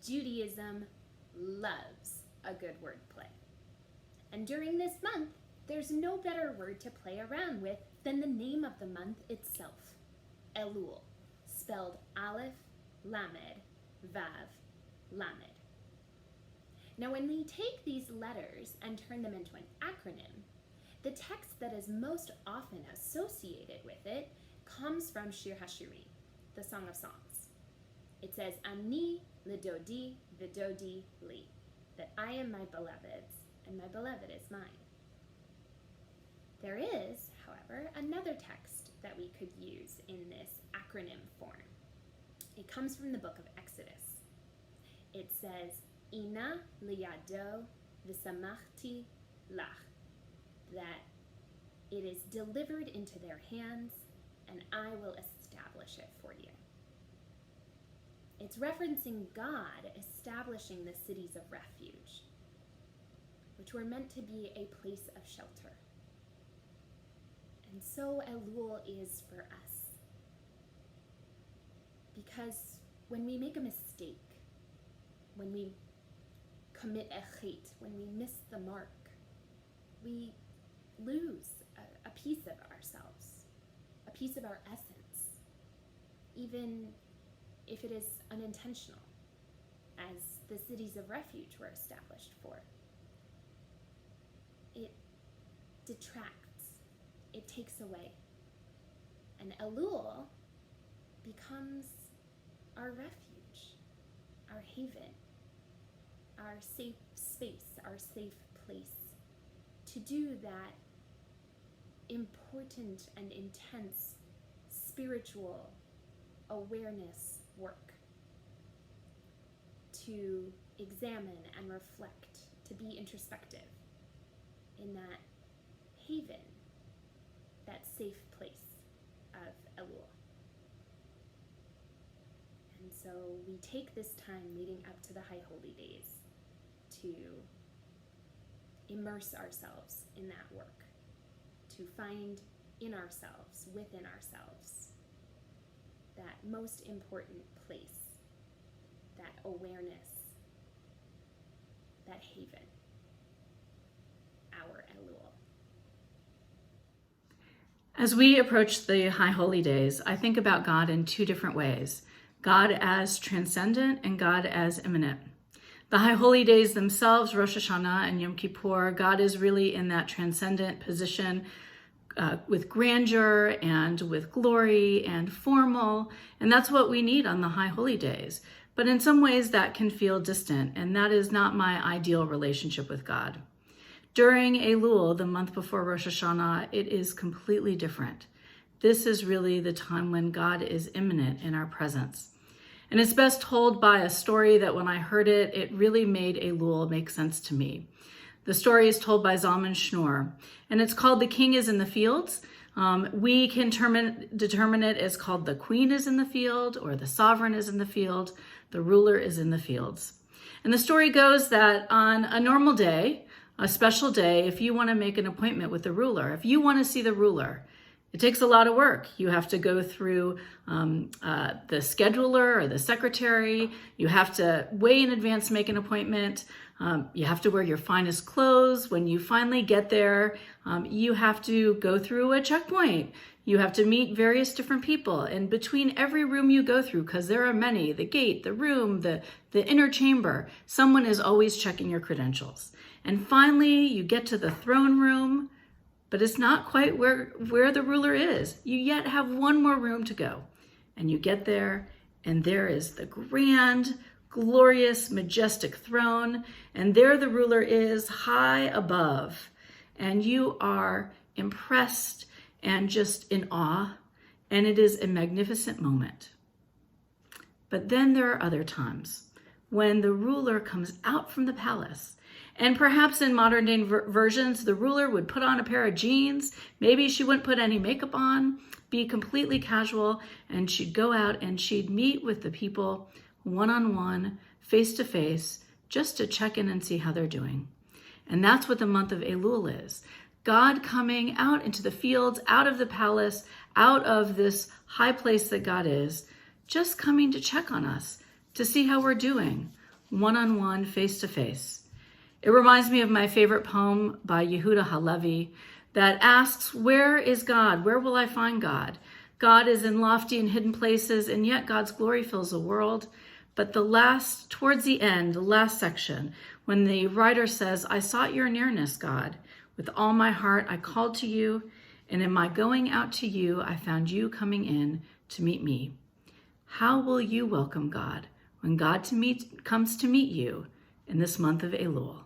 Judaism loves a good wordplay. And during this month, there's no better word to play around with than the name of the month itself, Elul, spelled Aleph, Lamed, Vav, Lamed. Now, when we take these letters and turn them into an acronym, the text that is most often associated with it comes from Shir HaShirim, the Song of Songs. It says, Ani lidodi v'dodi li, that I am my beloved's and my beloved is mine. There is, however, another text that we could use in this acronym form. It comes from the book of Exodus. It says, Ina liyado v'samachti lach, that it is delivered into their hands and I will establish it for you. It's referencing God establishing the cities of refuge, which were meant to be a place of shelter. And so Elul is for us. Because when we make a mistake, when we commit a chait, when we miss the mark, we lose a piece of ourselves, a piece of our essence, even if it is unintentional, as the cities of refuge were established for. It detracts, it takes away. And Elul becomes our refuge, our haven, our safe space, our safe place to do that important and intense spiritual awareness work, to examine and reflect, to be introspective in that haven, that safe place of Elul. And so we take this time leading up to the High Holy Days to immerse ourselves in that work, to find in ourselves, within ourselves, that most important place, that awareness, that haven, our Elul. As we approach the High Holy Days, I think about God in two different ways: God as transcendent and God as immanent. The High Holy Days themselves, Rosh Hashanah and Yom Kippur, God is really in that transcendent position with grandeur and with glory and formal, and that's what we need on the High Holy Days. But in some ways that can feel distant, and that is not my ideal relationship with God. During Elul, the month before Rosh Hashanah, it is completely different. This is really the time when God is immanent in our presence. And it's best told by a story that when I heard it, it really made Elul make sense to me. The story is told by Zalman Shneur, and it's called The King is in the Fields. We can determine it as called The Queen is in the Field, or The Sovereign is in the Field, The Ruler is in the Fields. And the story goes that on a normal day, a special day, if you want to make an appointment with the ruler, if you want to see the ruler, it takes a lot of work. You have to go through the scheduler or the secretary. You have to way in advance make an appointment. You have to wear your finest clothes. When you finally get there, you have to go through a checkpoint. You have to meet various different people. And between every room you go through, because there are many, the gate, the room, the inner chamber, someone is always checking your credentials. And finally, you get to the throne room, but it's not quite where the ruler is. You yet have one more room to go. And you get there, and there is the grand, glorious, majestic throne, and there the ruler is high above. And you are impressed and just in awe, and it is a magnificent moment. But then there are other times when the ruler comes out from the palace. And perhaps in modern day versions, the ruler would put on a pair of jeans. Maybe she wouldn't put any makeup on, be completely casual, and she'd go out and she'd meet with the people one-on-one, face-to-face, just to check in and see how they're doing. And that's what the month of Elul is. God coming out into the fields, out of the palace, out of this high place that God is, just coming to check on us, to see how we're doing. one-on-one, face-to-face. It reminds me of my favorite poem by Yehuda Halevi that asks, where is God? Where will I find God? God is in lofty and hidden places, and yet God's glory fills the world. But towards the end, the last section, when the writer says, I sought your nearness, God. With all my heart, I called to you, and in my going out to you, I found you coming in to meet me. How will you welcome God when God comes to meet you in this month of Elul?